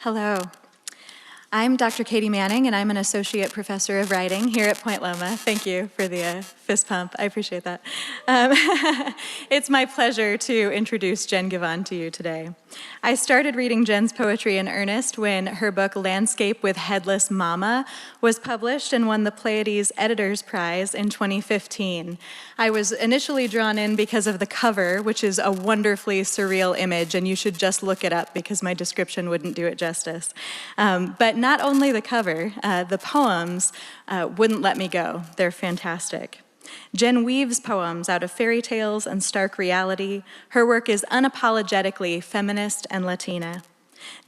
Hello. I'm Dr. Katie Manning, and I'm an associate professor of writing here at Point Loma. Thank you for the fist pump. I appreciate that. It's my pleasure to introduce Jen Gavin to you today. I started reading Jen's poetry in earnest when her book Landscape with Headless Mama was published and won the Pleiades Editors Prize in 2015. I was initially drawn in because of the cover, which is a wonderfully surreal image, and you should just look it up because my description wouldn't do it justice. But not only the cover, the poems wouldn't let me go. They're fantastic. Jen weaves poems out of fairy tales and stark reality. Her work is unapologetically feminist and Latina.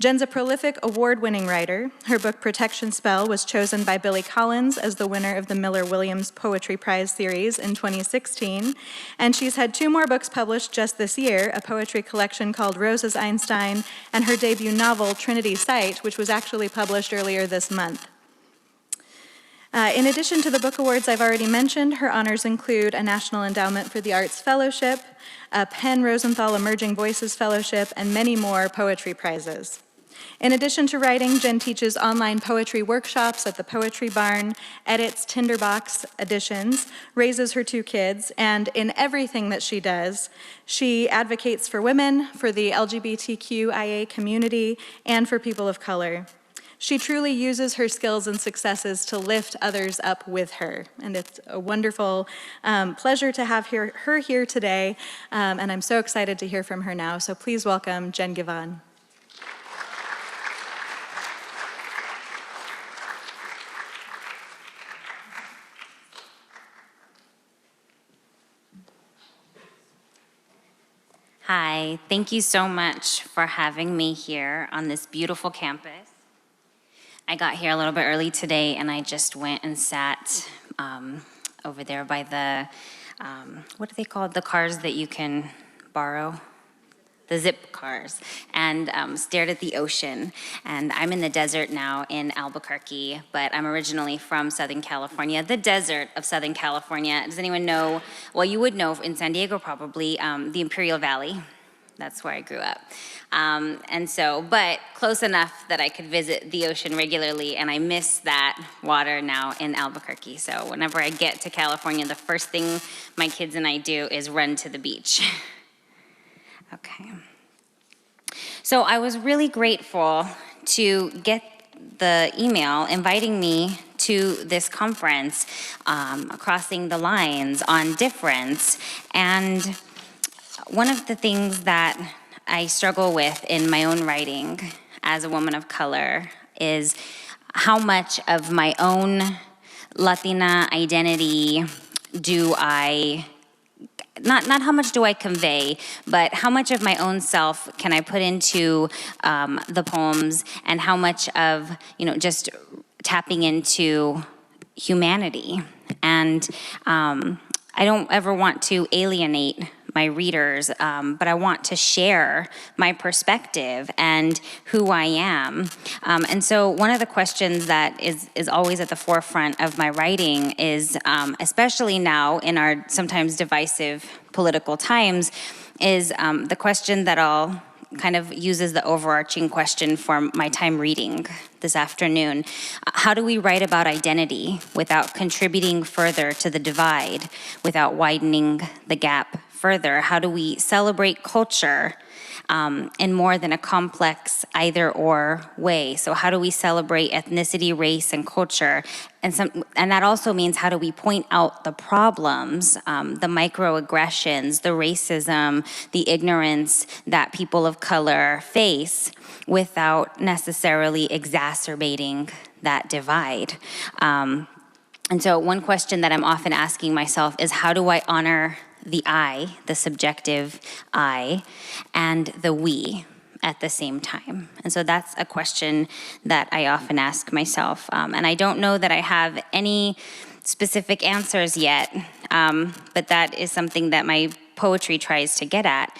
Jen's a prolific award-winning writer. Her book Protection Spell was chosen by Billy Collins as the winner of the Miller-Williams Poetry Prize series in 2016. And she's had 2 more books published just this year, a poetry collection called Roses Einstein and her debut novel Trinity Sight, which was actually published earlier this month. In addition to the book awards I've already mentioned, her honors include a National Endowment for the Arts Fellowship, a Penn Rosenthal Emerging Voices Fellowship, and many more poetry prizes. In addition to writing, Jen teaches online poetry workshops at the Poetry Barn, edits Tinderbox editions, raises her 2 kids, and in everything that she does, she advocates for women, for the LGBTQIA community, and for people of color. She truly uses her skills and successes to lift others up with her, and it's a wonderful pleasure to have her here today, and I'm so excited to hear from her now, so please welcome Jen Gavin. Hi, thank you so much for having me here on this beautiful campus. I got here a little bit early today and I just went and sat over there by the, what are they called? The cars that you can borrow? The zip cars, and stared at the ocean. And I'm in the desert now in Albuquerque, but I'm originally from Southern California, the desert of Southern California. Does anyone know, well, you would know in San Diego probably, the Imperial Valley. That's where I grew up. And so, but close enough that I could visit the ocean regularly, and I miss that water now in Albuquerque. So whenever I get to California, the first thing my kids and I do is run to the beach. Okay. So I was really grateful to get the email inviting me to this conference, Crossing the Lines on Difference. And one of the things that I struggle with in my own writing as a woman of color is how much of my own Latina identity do I not how much do I convey, but how much of my own self can I put into the poems, and how much of, just tapping into humanity. And I don't ever want to alienate my readers, but I want to share my perspective and who I am. And so one of the questions that is always at the forefront of my writing is, especially now in our sometimes divisive political times, is the question that I'll kind of use as the overarching question for my time reading this afternoon. How do we write about identity without contributing further to the divide, without widening the gap further? How do we celebrate culture in more than a complex either-or way? So how do we celebrate ethnicity, race, and culture? And that also means, how do we point out the problems, the microaggressions, the racism, the ignorance that people of color face without necessarily exacerbating that divide? And so one question that I'm often asking myself is, how do I honor the I, the subjective I, and the we at the same time? And so that's a question that I often ask myself. And I don't know that I have any specific answers yet, but that is something that my poetry tries to get at.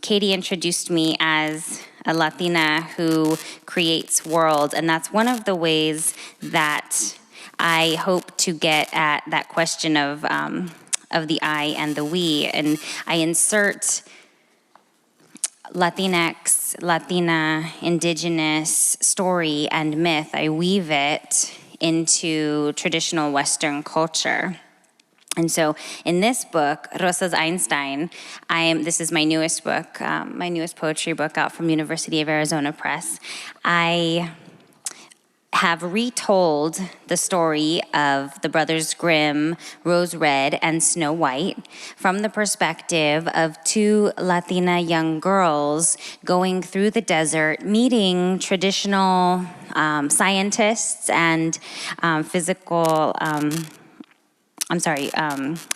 Katie introduced me as a Latina who creates worlds, and that's one of the ways that I hope to get at that question of the I and the we. And I insert Latinx, Latina, indigenous story and myth. I weave it into traditional Western culture. And so in this book, Rosa's Einstein, this is my newest book, my newest poetry book out from University of Arizona Press. I have retold the story of the Brothers Grimm, Rose Red, and Snow White from the perspective of two Latina young girls going through the desert, meeting traditional scientists and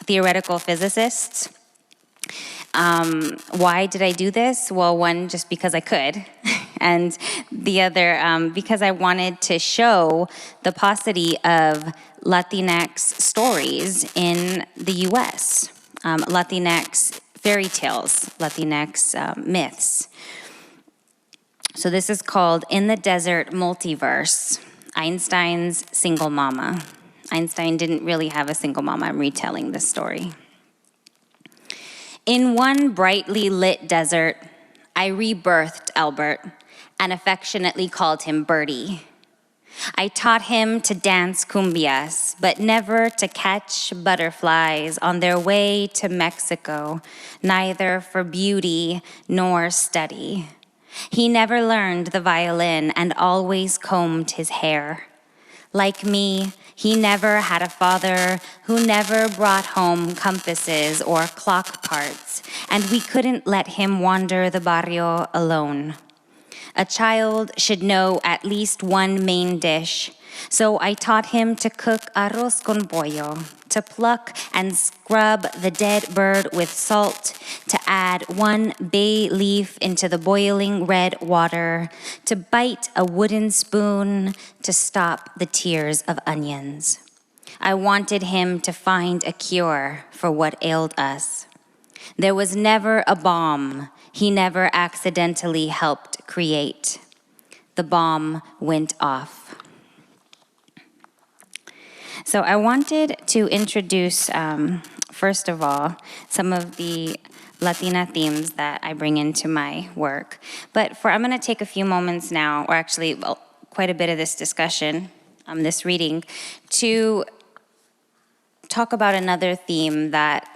theoretical physicists. Why did I do this? Well, one, just because I could. And the other, because I wanted to show the paucity of Latinx stories in the US, Latinx fairy tales, Latinx myths. So this is called In the Desert Multiverse, Einstein's Single Mama. Einstein didn't really have a single mama. I'm retelling this story. In one brightly lit desert, I rebirthed Albert and affectionately called him Bertie. I taught him to dance cumbias, but never to catch butterflies on their way to Mexico, neither for beauty nor study. He never learned the violin and always combed his hair. Like me, he never had a father who never brought home compasses or clock parts, and we couldn't let him wander the barrio alone. A child should know at least one main dish, so I taught him to cook arroz con pollo, to pluck and scrub the dead bird with salt, to add one bay leaf into the boiling red water, to bite a wooden spoon, to stop the tears of onions. I wanted him to find a cure for what ailed us. There was never a bomb he never accidentally helped create. The bomb went off. So I wanted to introduce, first of all, some of the Latina themes that I bring into my work. But I'm going to take a few moments now, or actually quite a bit of this discussion, this reading, to talk about another theme that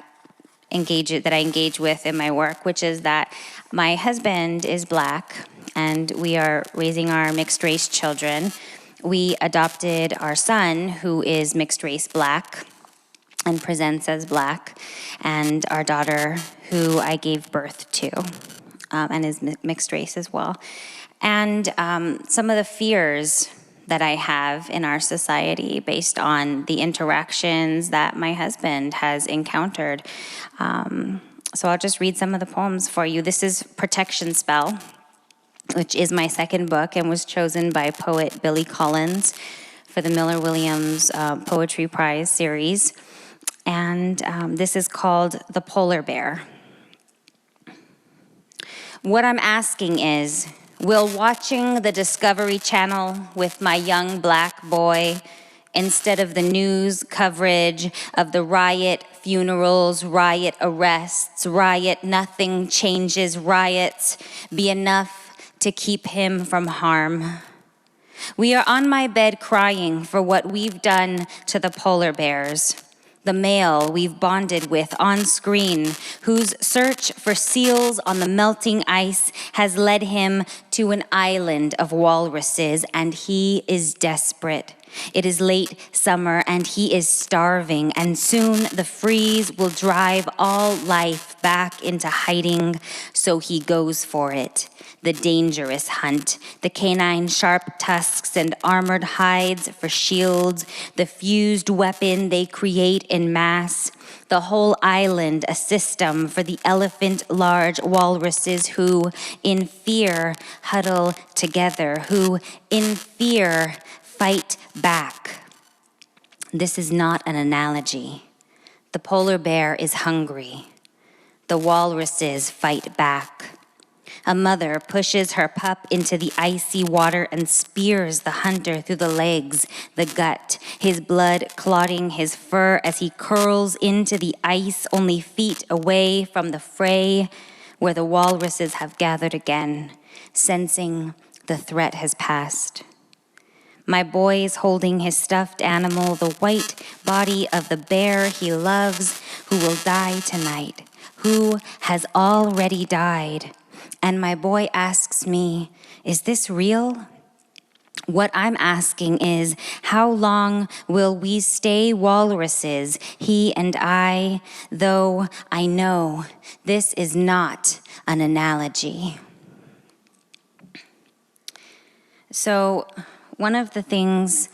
I engage with in my work, which is that my husband is Black, and we are raising our mixed-race children. We adopted our son, who is mixed-race Black and presents as Black, and our daughter, who I gave birth to, and is mixed-race as well. And some of the fears that I have in our society based on the interactions that my husband has encountered. So I'll just read some of the poems for you. This is Protection Spell, which is my second book and was chosen by poet Billy Collins for the Miller Williams Poetry Prize series. And this is called The Polar Bear. What I'm asking is, will watching the Discovery Channel with my young Black boy, instead of the news coverage of the riot funerals, riot arrests, riot nothing changes riots, be enough to keep him from harm? We are on my bed crying for what we've done to the polar bears, the male we've bonded with on screen, whose search for seals on the melting ice has led him to an island of walruses, and he is desperate. It is late summer and he is starving, and soon the freeze will drive all life back into hiding, so he goes for it. The dangerous hunt, the canine sharp tusks and armored hides for shields, the fused weapon they create in mass, the whole island a system for the elephant large walruses who, in fear, huddle together, who, in fear, fight back. This is not an analogy. The polar bear is hungry. The walruses fight back. A mother pushes her pup into the icy water and spears the hunter through the legs, the gut, his blood clotting his fur as he curls into the ice only feet away from the fray. where the walruses have gathered again, sensing the threat has passed. My boy is holding his stuffed animal, the white body of the bear he loves, who will die tonight, who has already died. And my boy asks me, is this real? What I'm asking is, how long will we stay walruses, he and I, though I know this is not an analogy. So, one of the things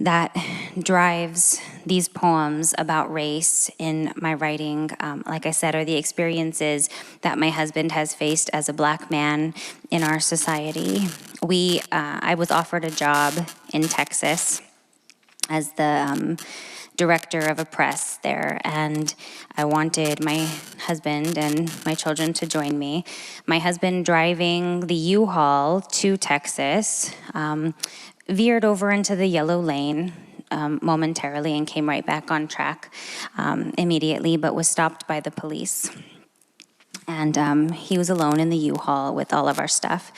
that drives these poems about race in my writing, like I said, are the experiences that my husband has faced as a Black man in our society. I was offered a job in Texas as the director of a press there, and I wanted my husband and my children to join me. My husband, driving the U-Haul to Texas, veered over into the yellow lane momentarily and came right back on track immediately, but was stopped by the police. And he was alone in the U-Haul with all of our stuff.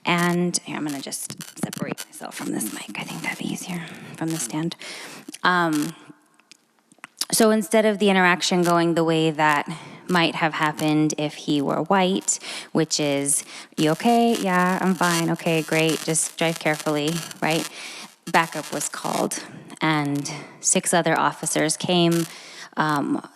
And here, I'm gonna just separate myself from this mic. I think that'd be easier from the stand. So instead of the interaction going the way that might have happened if he were white, which is, you okay? Yeah, I'm fine. Okay, great. Just drive carefully, right? Backup was called, and 6 other officers came,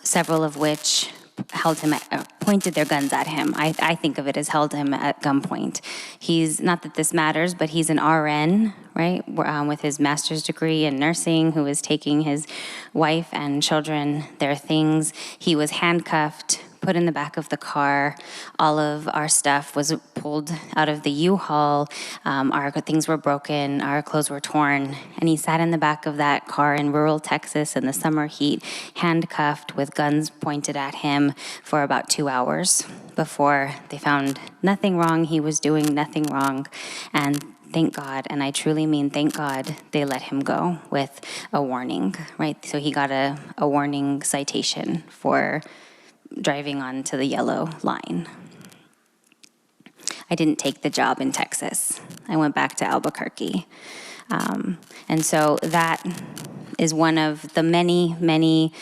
several of which held him, pointed their guns at him. I think of it as held him at gunpoint. He's, not that this matters, but he's an RN, right, with his master's degree in nursing, who is taking his wife and children their things. He was handcuffed, put in the back of the car. All of our stuff was pulled out of the U-Haul. Our things were broken, our clothes were torn, and he sat in the back of that car in rural Texas in the summer heat, handcuffed with guns pointed at him for about 2 hours before they found nothing wrong. He was doing nothing wrong, and thank God, and I truly mean thank God, they let him go with a warning, right? So he got a warning citation for driving onto the yellow line. I didn't take the job in Texas. I went back to Albuquerque. And so that is one of the many, many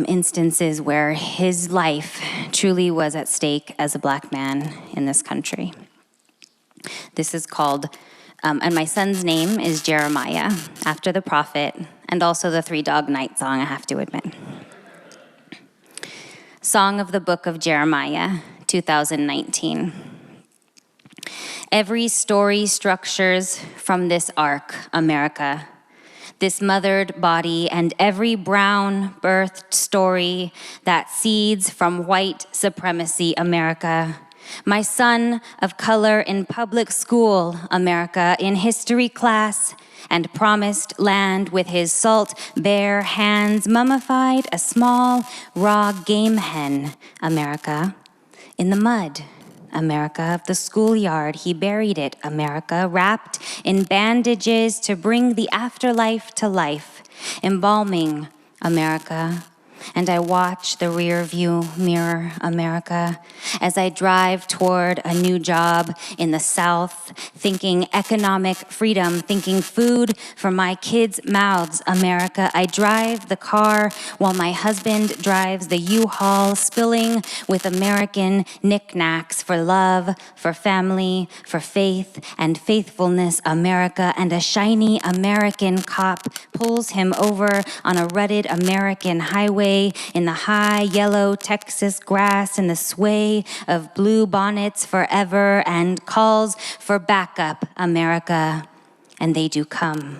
instances where his life truly was at stake as a Black man in this country. This is called, and my son's name is Jeremiah, after the prophet, and also the Three Dog Night song, I have to admit. Song of the Book of Jeremiah, 2019. Every story structures from this ark, America, this mothered body, and every brown birthed story that seeds from white supremacy, America. My son of color in public school, America, in history class, and promised land with his salt bare hands, mummified a small raw game hen, America. In the mud, America, of the schoolyard, he buried it, America, wrapped in bandages to bring the afterlife to life, embalming, America. And I watch the rear view mirror, America, as I drive toward a new job in the South, thinking economic freedom, thinking food for my kids' mouths, America. I drive the car while my husband drives the U-Haul, spilling with American knickknacks for love, for family, for faith and faithfulness, America. And a shiny American cop pulls him over on a rutted American highway in the high yellow Texas grass in the sway of blue bonnets forever, and calls for backup, America. And they do come.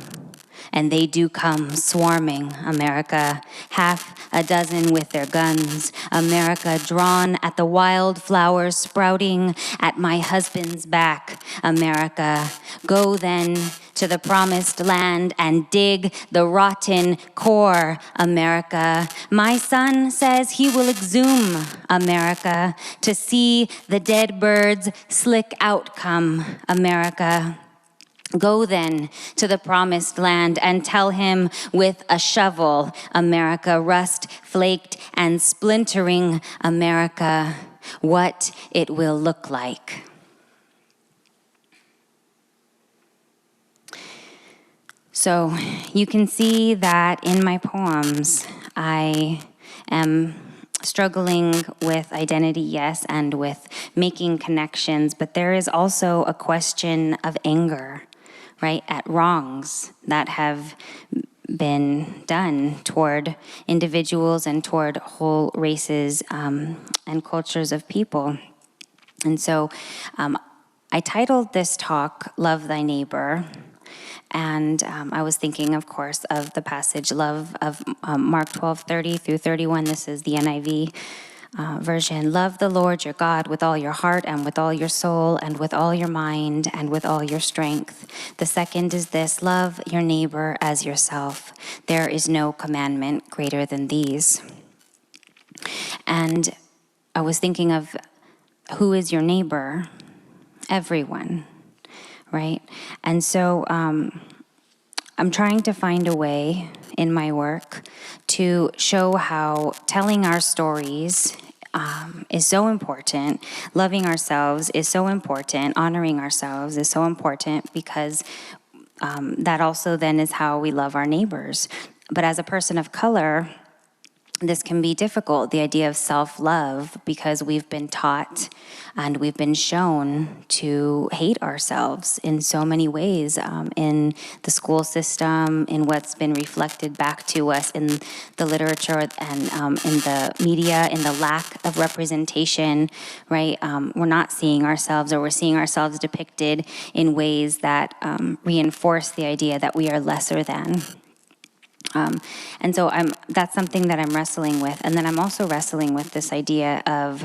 And they do come swarming, America, half a dozen with their guns, America, drawn at the wildflowers sprouting at my husband's back, America. Go then to the promised land and dig the rotten core, America. My son says he will exhume, America, to see the dead birds' slick outcome, America. Go then to the promised land and tell him with a shovel, America, rust flaked and splintering, America. what it will look like. So you can see that in my poems, I am struggling with identity, yes, and with making connections, but there is also a question of anger, right, at wrongs that have been done toward individuals and toward whole races and cultures of people. And so I titled this talk, Love Thy Neighbor. And I was thinking, of course, of the passage love of Mark 12:30 through 31. This is the NIV version. Love the Lord your God with all your heart and with all your soul and with all your mind and with all your strength. The second is this, love your neighbor as yourself. There is no commandment greater than these. And I was thinking of who is your neighbor? Everyone. Right? And so I'm trying to find a way in my work to show how telling our stories is so important, loving ourselves is so important, honoring ourselves is so important, because that also then is how we love our neighbors. But as a person of color, this can be difficult, the idea of self-love, because we've been taught and we've been shown to hate ourselves in so many ways, in the school system, in what's been reflected back to us in the literature and in the media, in the lack of representation, right? We're not seeing ourselves, or we're seeing ourselves depicted in ways that reinforce the idea that we are lesser than. And so that's something that I'm wrestling with. And then I'm also wrestling with this idea of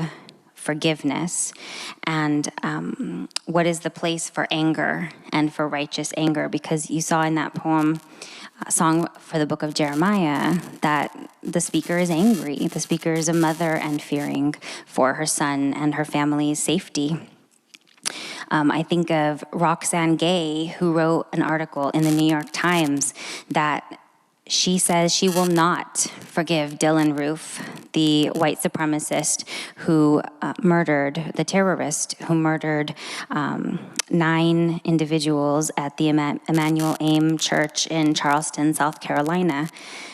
forgiveness and what is the place for anger and for righteous anger. Because you saw in that poem, Song for the Book of Jeremiah, that the speaker is angry. The speaker is a mother and fearing for her son and her family's safety. I think of Roxane Gay, who wrote an article in the New York Times that she says she will not forgive Dylan Roof, the white supremacist who the terrorist who murdered 9 individuals at the Emmanuel AIM Church in Charleston, South Carolina.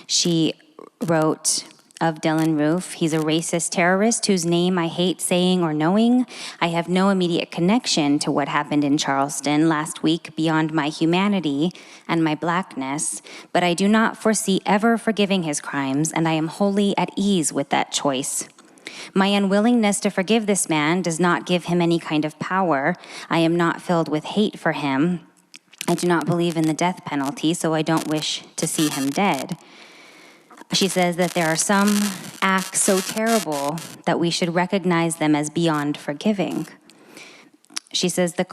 She wrote of Dylan Roof, he's a racist terrorist whose name I hate saying or knowing. I have no immediate connection to what happened in Charleston last week beyond my humanity and my blackness, but I do not foresee ever forgiving his crimes, and I am wholly at ease with that choice. My unwillingness to forgive this man does not give him any kind of power. I am not filled with hate for him. I do not believe in the death penalty, so I don't wish to see him dead. She says that there are some acts so terrible that we should recognize them as beyond forgiving. She says the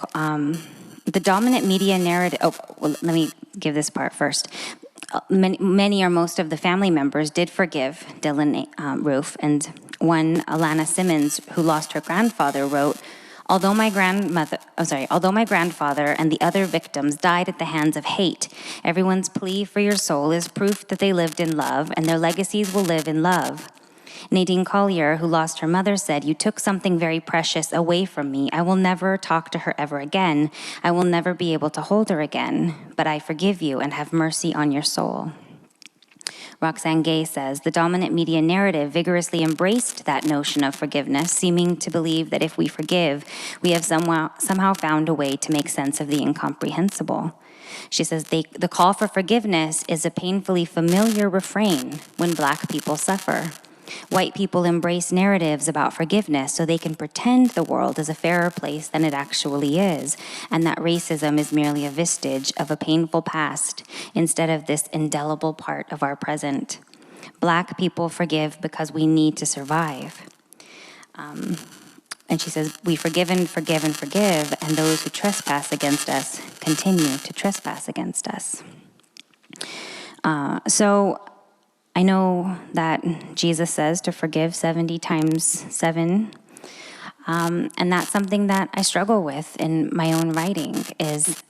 dominant media narrative, let me give this part first. Many or most of the family members did forgive Dylan Roof, and one, Alana Simmons, who lost her grandfather, wrote, Although my grandfather and the other victims died at the hands of hate, everyone's plea for your soul is proof that they lived in love, and their legacies will live in love. Nadine Collier, who lost her mother, said, You took something very precious away from me. I will never talk to her ever again. I will never be able to hold her again, but I forgive you and have mercy on your soul. Roxane Gay says, the dominant media narrative vigorously embraced that notion of forgiveness, seeming to believe that if we forgive, we have somehow found a way to make sense of the incomprehensible. She says, the call for forgiveness is a painfully familiar refrain when Black people suffer. White people embrace narratives about forgiveness so they can pretend the world is a fairer place than it actually is, and that racism is merely a vestige of a painful past instead of this indelible part of our present. Black people forgive because we need to survive. And she says, we forgive and forgive and forgive, and those who trespass against us continue to trespass against us. So I know that Jesus says to forgive 70 times 7, and that's something that I struggle with in my own writing, is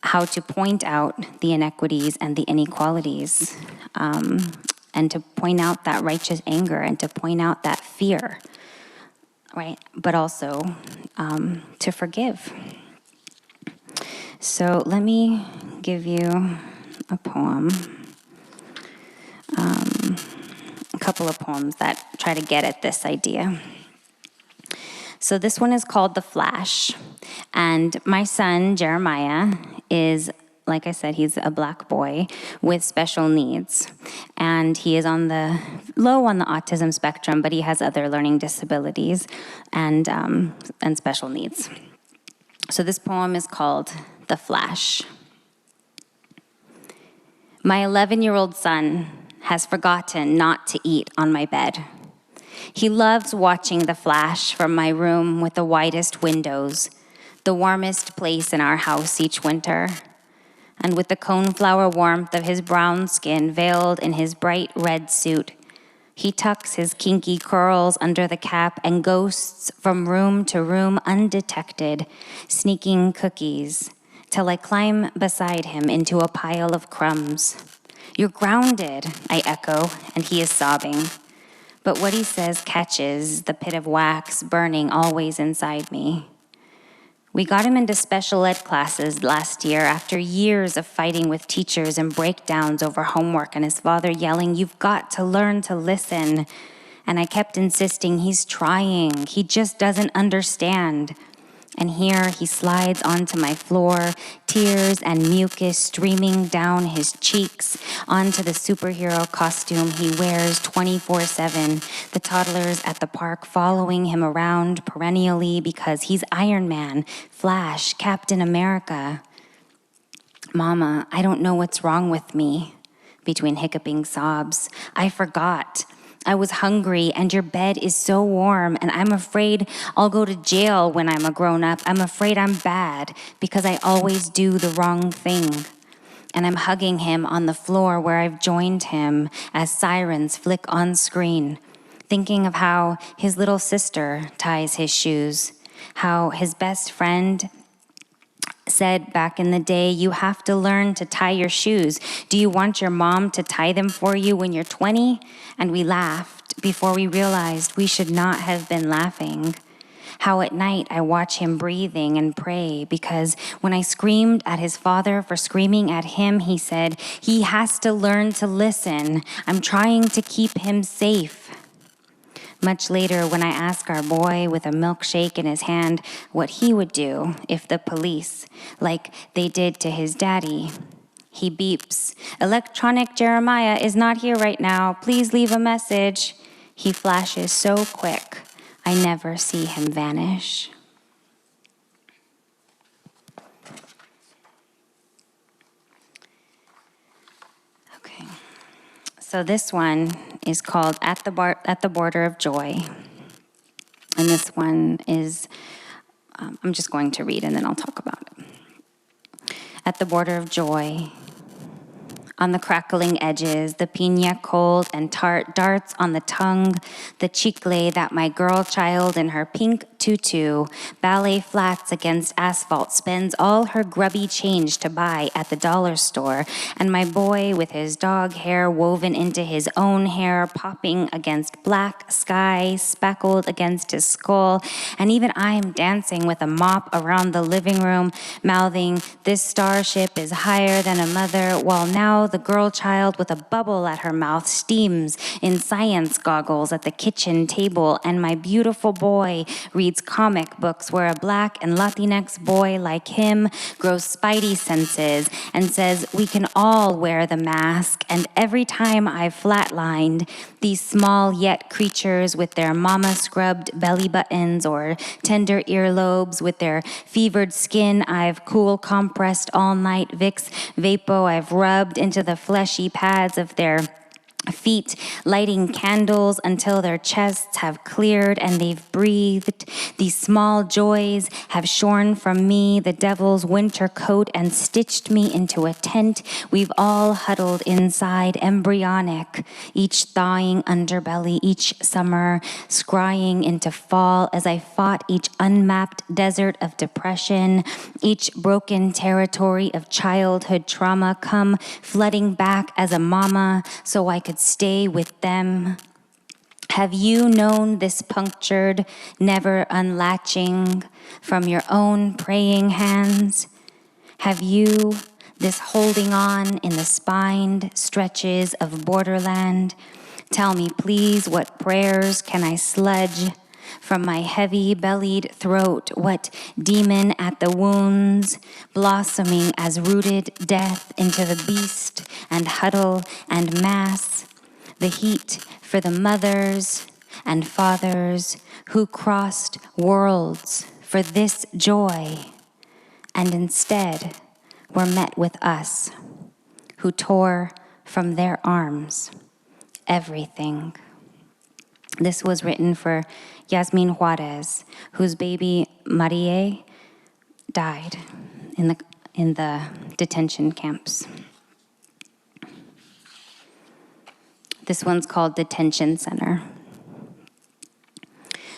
how to point out the inequities and the inequalities, and to point out that righteous anger and to point out that fear. right? But also to forgive. So let me give you a poem, a couple of poems that try to get at this idea. So this one is called The Flash. And my son, Jeremiah, is, like I said, he's a Black boy with special needs. And he is low on the autism spectrum, but he has other learning disabilities and special needs. So this poem is called The Flash. My 11-year-old son has forgotten not to eat on my bed. He loves watching the flash from my room with the widest windows, the warmest place in our house each winter. And with the coneflower warmth of his brown skin veiled in his bright red suit, he tucks his kinky curls under the cap and ghosts from room to room undetected, sneaking cookies, till I climb beside him into a pile of crumbs. You're grounded, I echo, and he is sobbing. But what he says catches the pit of wax burning always inside me. We got him into special ed classes last year after years of fighting with teachers and breakdowns over homework and his father yelling, "You've got to learn to listen." And I kept insisting, he's trying, he just doesn't understand. And here he slides onto my floor, tears and mucus streaming down his cheeks, onto the superhero costume he wears 24/7, the toddlers at the park following him around perennially because he's Iron Man, Flash, Captain America. Mama, I don't know what's wrong with me. Between hiccuping sobs, I forgot. I was hungry and your bed is so warm and I'm afraid I'll go to jail when I'm a grown-up. I'm afraid I'm bad because I always do the wrong thing. And I'm hugging him on the floor where I've joined him as sirens flick on screen, thinking of how his little sister ties his shoes, how his best friend said back in the day, you have to learn to tie your shoes. Do you want your mom to tie them for you when you're 20? And we laughed before we realized we should not have been laughing. How at night I watch him breathing and pray because when I screamed at his father for screaming at him, he said, he has to learn to listen. I'm trying to keep him safe. Much later, when I ask our boy with a milkshake in his hand what he would do if the police, like they did to his daddy, he beeps, "Electronic Jeremiah is not here right now. Please leave a message." He flashes so quick, I never see him vanish. Okay. So this one is called At the Border of Joy. And this one is, I'm just going to read and then I'll talk about it. At the border of joy, on the crackling edges, the piña cold and tart darts on the tongue, the chicle that my girl child in her pink tutu, ballet flats against asphalt, spends all her grubby change to buy at the dollar store, and my boy with his dog hair woven into his own hair, popping against black sky, speckled against his skull, and even I'm dancing with a mop around the living room, mouthing, "This starship is higher than a mother," while now the girl child with a bubble at her mouth steams in science goggles at the kitchen table, and my beautiful boy reads comic books where a Black and Latinx boy like him grows spidey senses and says we can all wear the mask. And every time I've flatlined, these small yet creatures with their mama scrubbed belly buttons or tender earlobes with their fevered skin I've cool compressed all night, Vicks Vapo I've rubbed into the fleshy pads of their feet, lighting candles until their chests have cleared and they've breathed. These small joys have shorn from me the devil's winter coat and stitched me into a tent. We've all huddled inside, embryonic, each thawing underbelly, each summer scrying into fall as I fought each unmapped desert of depression, each broken territory of childhood trauma come flooding back as a mama so I could stay with them. Have you known this punctured, never unlatching from your own praying hands? Have you this holding on in the spined stretches of borderland? Tell me, please, what prayers can I sludge from my heavy-bellied throat? What demon at the wounds, blossoming as rooted death into the beast and huddle and mass? The heat for the mothers and fathers who crossed worlds for this joy, and instead were met with us, who tore from their arms everything. This was written for Yasmin Juarez, whose baby Marie died in the detention camps. This one's called Detention Center.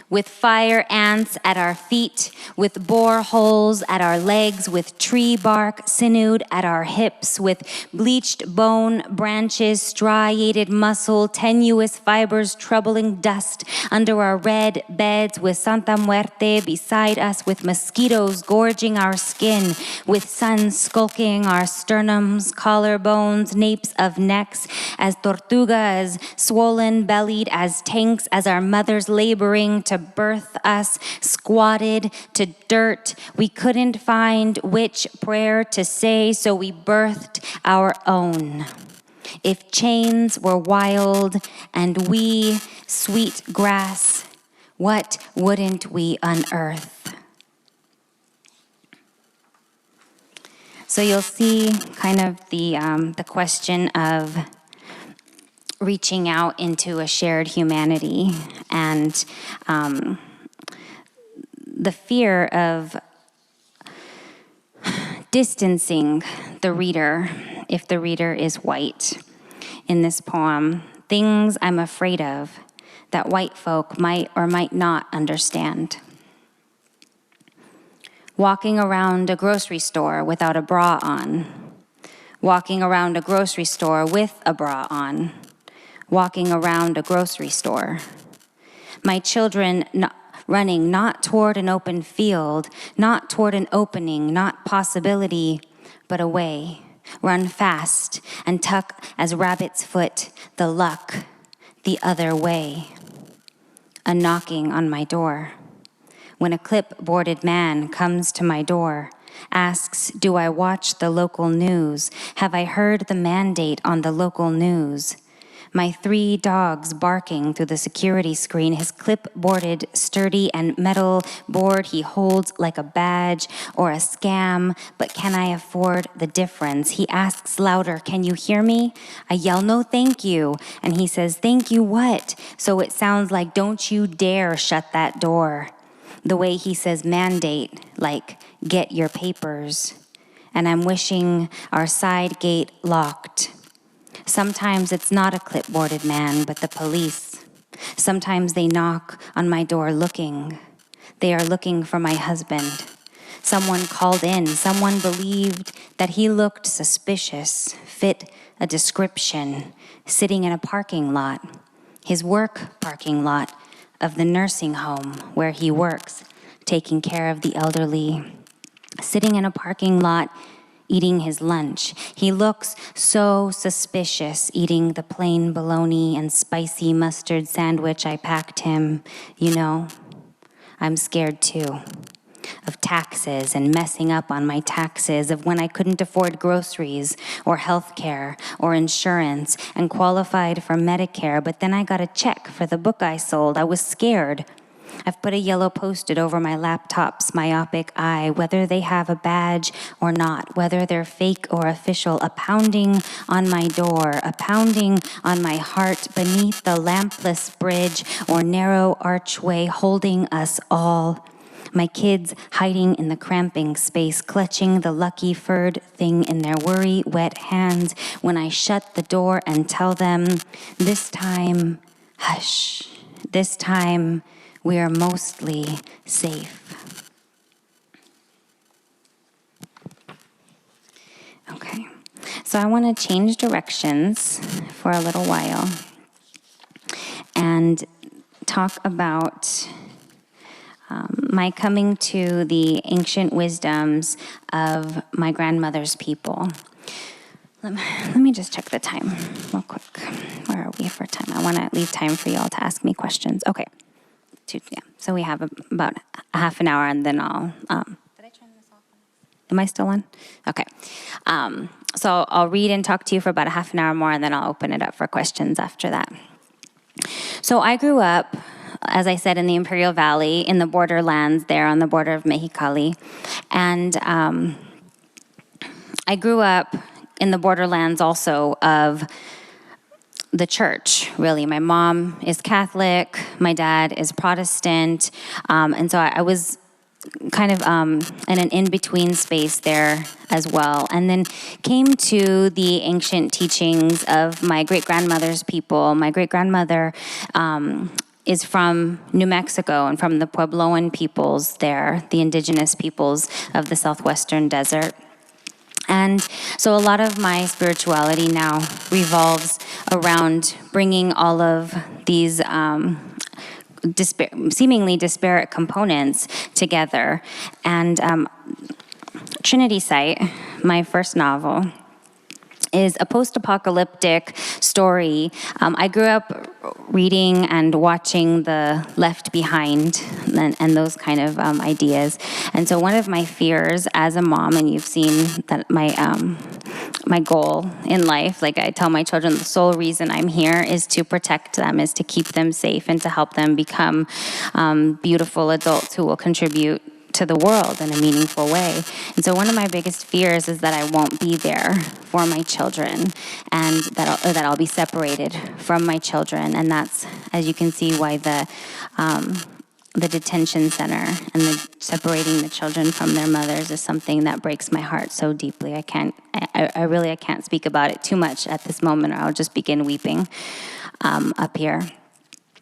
With fire ants at our feet, with boreholes at our legs, with tree bark sinewed at our hips, with bleached bone branches, striated muscle, tenuous fibers troubling dust under our red beds, with Santa Muerte beside us, with mosquitoes gorging our skin, with sun skulking our sternums, collarbones, napes of necks, as tortugas, swollen-bellied as tanks, as our mothers laboring to birth us, squatted to dirt. We couldn't find which prayer to say, so we birthed our own. If chains were wild and we sweet grass, what wouldn't we unearth? So you'll see kind of the question of reaching out into a shared humanity and the fear of distancing the reader if the reader is white. In this poem, things I'm afraid of that white folk might or might not understand. Walking around a grocery store without a bra on. Walking around a grocery store with a bra on. Walking around a grocery store. My children running not toward an open field, not toward an opening, not possibility, but away. Run fast and tuck as rabbit's foot the luck the other way. A knocking on my door. When a clipboarded man comes to my door, asks, do I watch the local news? Have I heard the mandate on the local news? My 3 dogs barking through the security screen, his clipboarded, sturdy and metal board he holds like a badge or a scam, but can I afford the difference? He asks louder, can you hear me? I yell, no thank you. And he says, thank you what? So it sounds like, don't you dare shut that door. The way he says mandate, like get your papers. And I'm wishing our side gate locked. Sometimes it's not a clipboarded man, but the police. Sometimes they knock on my door looking. They are looking for my husband. Someone called in. Someone believed that he looked suspicious, fit a description, sitting in a parking lot, his work parking lot of the nursing home where he works, taking care of the elderly, sitting in a parking lot, eating his lunch. He looks so suspicious, eating the plain bologna and spicy mustard sandwich I packed him. You know, I'm scared too. Of taxes and messing up on my taxes, of when I couldn't afford groceries or health care or insurance and qualified for Medicare, but then I got a check for the book I sold. I was scared. I've put a yellow Post-it over my laptop's myopic eye, whether they have a badge or not, whether they're fake or official, a pounding on my door, a pounding on my heart beneath the lampless bridge or narrow archway holding us all. My kids hiding in the cramping space, clutching the lucky furred thing in their worry-wet hands when I shut the door and tell them, this time, hush, this time, we are mostly safe. Okay, so I want to change directions for a little while. And talk about my coming to the ancient wisdoms of my grandmother's people. Let me just check the time real quick. Where are we for time? I want to leave time for y'all to ask me questions. Okay. So we have about a half an hour, and then I'll... Did I turn this off? Am I still on? Okay. So I'll read and talk to you for about a half an hour more, and then I'll open it up for questions after that. So I grew up, as I said, in the Imperial Valley, in the borderlands there on the border of Mexicali. And I grew up in the borderlands also of the church, really. My mom is Catholic, my dad is Protestant, and so I was kind of in an in-between space there as well. And then came to the ancient teachings of my great-grandmother's people. My great-grandmother is from New Mexico and from the Puebloan peoples there, the indigenous peoples of the southwestern desert. And so a lot of my spirituality now revolves around bringing all of these seemingly disparate components together. And Trinity Site, my first novel, is a post-apocalyptic story. I grew up reading and watching the Left Behind and those kind of ideas. And so one of my fears as a mom, and you've seen that my goal in life, like I tell my children, the sole reason I'm here is to protect them, is to keep them safe and to help them become beautiful adults who will contribute to the world in a meaningful way. And so one of my biggest fears is that I won't be there for my children, and that I'll be separated from my children. And that's, as you can see, why the detention center and the separating the children from their mothers is something that breaks my heart so deeply. I can't speak about it too much at this moment, or I'll just begin weeping up here.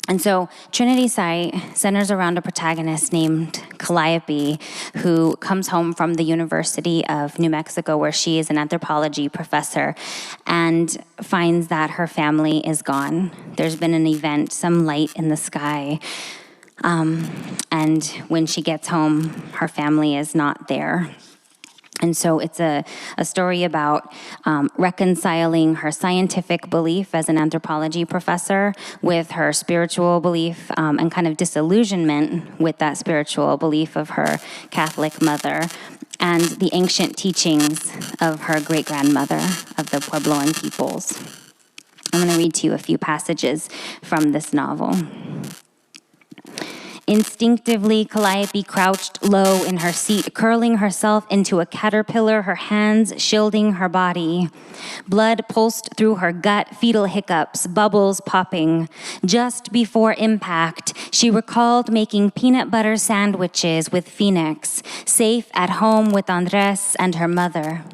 And so Trinity Site centers around a protagonist named Calliope, who comes home from the University of New Mexico, where she is an anthropology professor, and finds that her family is gone. There's been an event, some light in the sky, and when she gets home, her family is not there. And so it's a story about reconciling her scientific belief as an anthropology professor with her spiritual belief, and kind of disillusionment with that spiritual belief of her Catholic mother, and the ancient teachings of her great-grandmother of the Puebloan peoples. I'm going to read to you a few passages from this novel. Instinctively, Calliope crouched low in her seat, curling herself into a caterpillar, her hands shielding her body. Blood pulsed through her gut, fetal hiccups, bubbles popping. Just before impact, she recalled making peanut butter sandwiches with Phoenix, safe at home with Andres and her mother.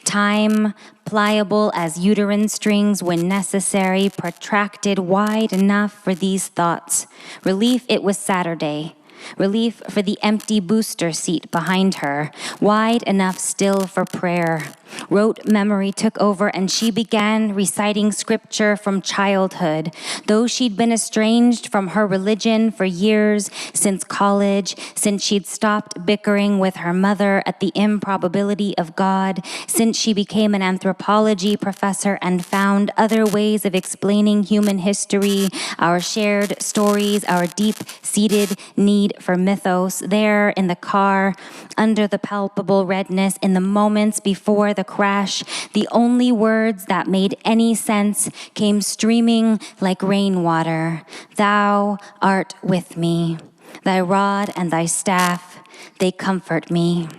Time, pliable as uterine strings when necessary, protracted wide enough for these thoughts. Relief it was Saturday. Relief for the empty booster seat behind her. Wide enough still for prayer. Rote memory took over and she began reciting scripture from childhood. Though she'd been estranged from her religion for years, since college, since she'd stopped bickering with her mother at the improbability of God, since she became an anthropology professor and found other ways of explaining human history, our shared stories, our deep-seated need for mythos, there in the car, under the palpable redness, in the moments before the crash, the only words that made any sense came streaming like rainwater. Thou art with me. Thy rod and thy staff, they comfort me.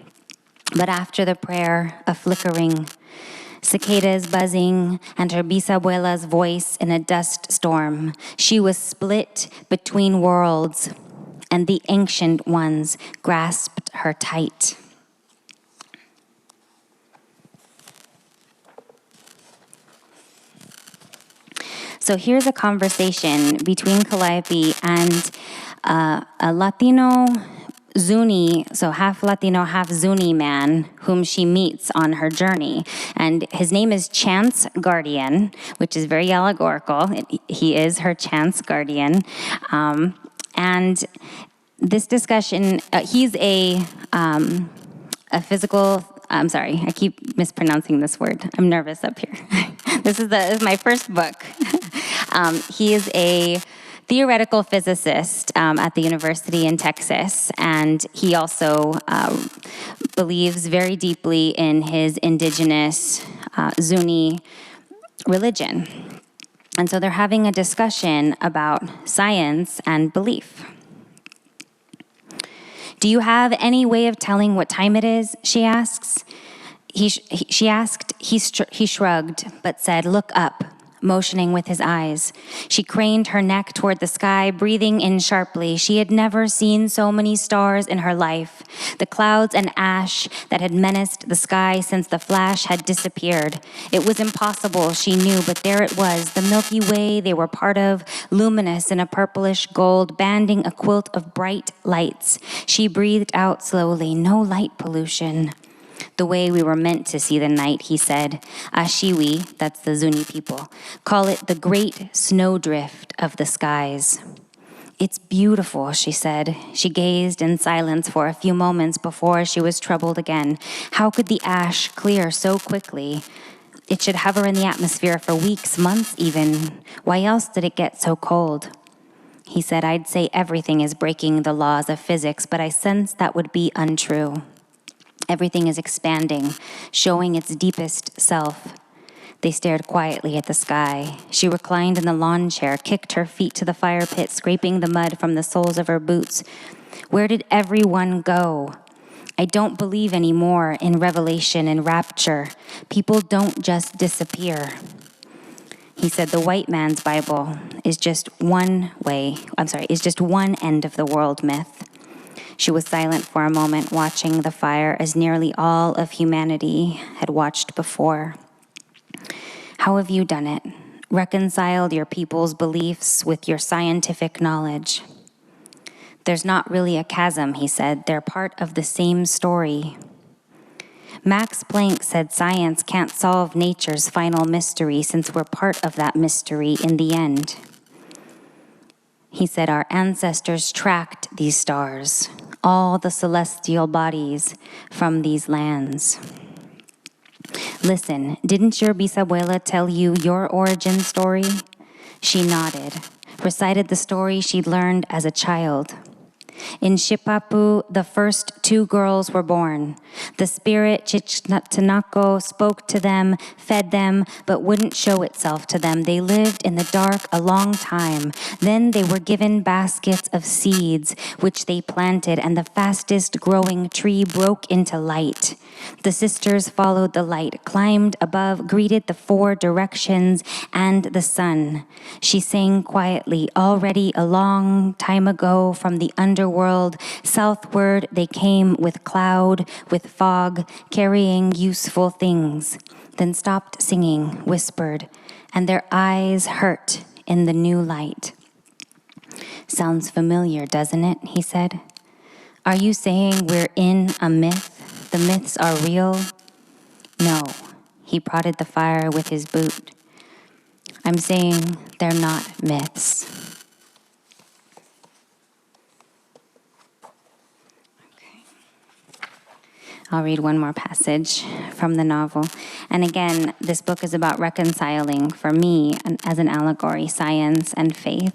But after the prayer, a flickering, cicadas buzzing, and her bisabuela's voice in a dust storm. She was split between worlds, and the ancient ones grasped her tight. So here's a conversation between Calliope and a Latino Zuni, so half Latino, half Zuni man, whom she meets on her journey. And his name is Chance Guardian, which is very allegorical. He is her Chance Guardian. And this discussion, he's a physical, I'm sorry, I keep mispronouncing this word. I'm nervous up here. This is my first book. He is a theoretical physicist at the university in Texas, and he also believes very deeply in his indigenous Zuni religion. And so they're having a discussion about science and belief. "Do you have any way of telling what time it is?" she asks. He shrugged, but said, "Look up," motioning with his eyes. She craned her neck toward the sky, breathing in sharply. She had never seen so many stars in her life. The clouds and ash that had menaced the sky since the flash had disappeared. It was impossible, she knew, but there it was, the Milky Way they were part of, luminous in a purplish gold, banding a quilt of bright lights. She breathed out slowly. No light pollution. "The way we were meant to see the night," he said. "Ashiwi," that's the Zuni people, "call it the great snowdrift of the skies." "It's beautiful," she said. She gazed in silence for a few moments before she was troubled again. How could the ash clear so quickly? It should hover in the atmosphere for weeks, months even. Why else did it get so cold? He said, "I'd say everything is breaking the laws of physics, but I sense that would be untrue. Everything is expanding, showing its deepest self." They stared quietly at the sky. She reclined in the lawn chair, kicked her feet to the fire pit, scraping the mud from the soles of her boots. "Where did everyone go? I don't believe anymore in revelation and rapture. People don't just disappear." He said, "The white man's Bible is just one end of the world myth." She was silent for a moment, watching the fire as nearly all of humanity had watched before. "How have you done it? Reconciled your people's beliefs with your scientific knowledge?" "There's not really a chasm," he said. "They're part of the same story." Max Planck said science can't solve nature's final mystery since we're part of that mystery in the end. He said, "Our ancestors tracked these stars, all the celestial bodies from these lands." "Listen, didn't your bisabuela tell you your origin story?" She nodded, recited the story she'd learned as a child. "In Shipapu, the first 2 girls were born. The spirit Chichnatanaco spoke to them, fed them, but wouldn't show itself to them. They lived in the dark a long time. Then they were given baskets of seeds, which they planted, and the fastest growing tree broke into light. The sisters followed the light, climbed above, greeted the 4 directions and the sun." She sang quietly, "Already a long time ago from the underworld, southward they came with cloud, with fog, carrying useful things." Then stopped singing, whispered, "And their eyes hurt in the new light." "Sounds familiar, doesn't it?" he said. "Are you saying we're in a myth? The myths are real?" "No." He prodded the fire with his boot. "I'm saying they're not myths." I'll read one more passage from the novel. And again, this book is about reconciling, for me, as an allegory, science and faith.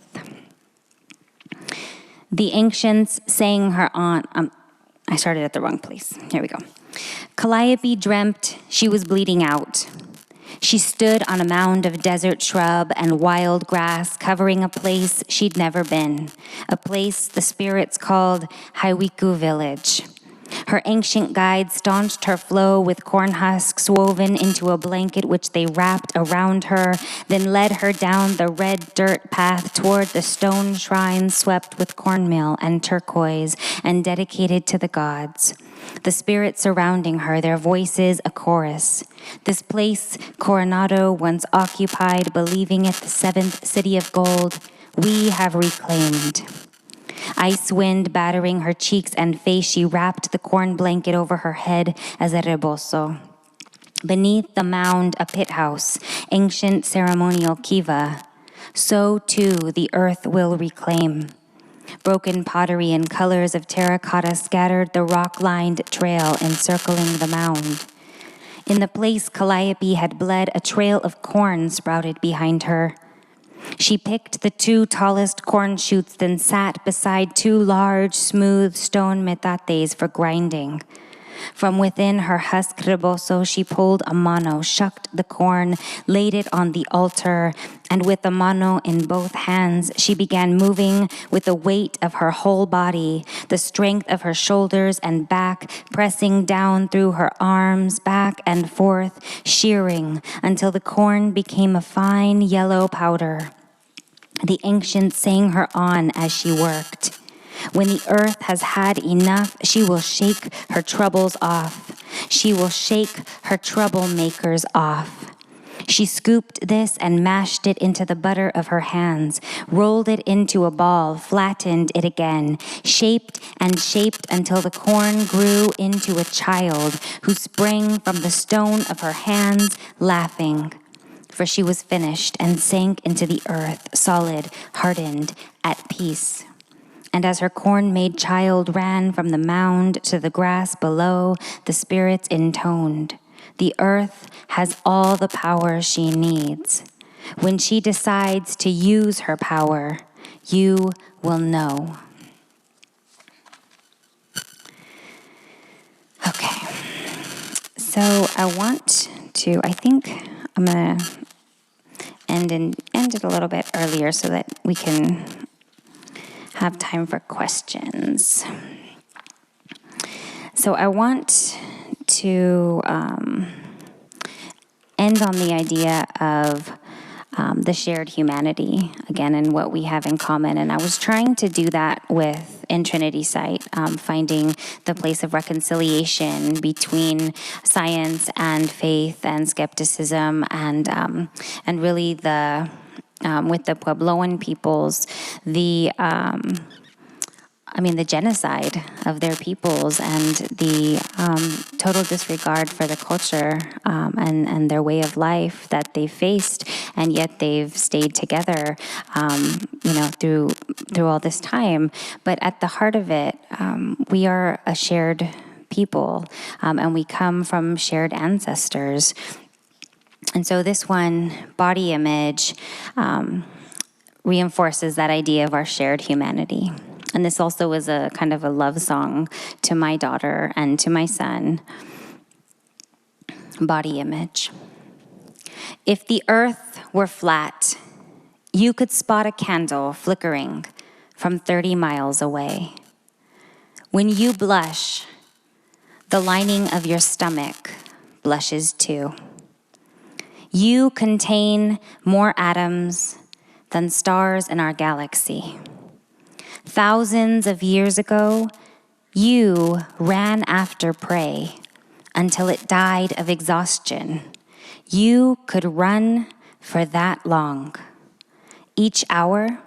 "The ancients sang her aunt..." I started at the wrong place. Here we go. "Calliope dreamt she was bleeding out. She stood on a mound of desert shrub and wild grass covering a place she'd never been, a place the spirits called Haiwiku Village. Her ancient guide staunched her flow with corn husks woven into a blanket which they wrapped around her, then led her down the red dirt path toward the stone shrine swept with cornmeal and turquoise and dedicated to the gods. The spirits surrounding her, their voices a chorus. This place Coronado once occupied, believing it the 7th city of gold, we have reclaimed. ice wind battering her cheeks and face, she wrapped the corn blanket over her head as a rebozo. Beneath the mound, a pit house, ancient ceremonial kiva. So too the earth will reclaim. Broken pottery and colors of terracotta scattered the rock-lined trail encircling the mound. In the place Calliope had bled, a trail of corn sprouted behind her. She picked the 2 tallest corn shoots, then sat beside 2 large, smooth stone metates for grinding. From within her husk rebozo, she pulled a mano, shucked the corn, laid it on the altar, and with the mano in both hands, she began moving with the weight of her whole body, the strength of her shoulders and back, pressing down through her arms, back and forth, shearing until the corn became a fine yellow powder. The ancients sang her on as she worked. When the earth has had enough, she will shake her troubles off. She will shake her troublemakers off. She scooped this and mashed it into the butter of her hands, rolled it into a ball, flattened it again, shaped and shaped until the corn grew into a child who sprang from the stone of her hands, laughing. For she was finished and sank into the earth, solid, hardened, at peace. And as her corn-made child ran from the mound to the grass below, the spirits intoned, "The earth has all the power she needs. When she decides to use her power, you will know." Okay, so I think I'm gonna end it a little bit earlier so that we can have time for questions. So I want to end on the idea of the shared humanity, again, and what we have in common. And I was trying to do that in Trinity Site, finding the place of reconciliation between science and faith and skepticism, and really with the Puebloan peoples, the genocide of their peoples and the total disregard for the culture and their way of life that they faced, and yet they've stayed together, through all this time. But at the heart of it, we are a shared people, and we come from shared ancestors. And so this one, body image, reinforces that idea of our shared humanity. And this also was a kind of a love song to my daughter and to my son. Body image. If the earth were flat, you could spot a candle flickering from 30 miles away. When you blush, the lining of your stomach blushes too. You contain more atoms than stars in our galaxy. Thousands of years ago, you ran after prey until it died of exhaustion. You could run for that long. Each hour,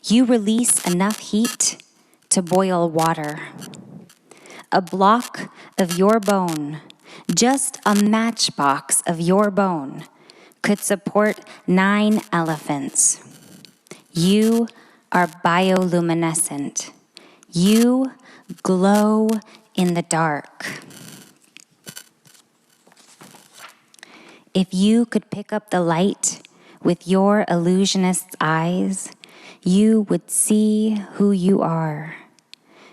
you release enough heat to boil water. A block of your bone, just a matchbox of your bone, could support 9 elephants. You are bioluminescent. You glow in the dark. If you could pick up the light with your illusionist's eyes, you would see who you are.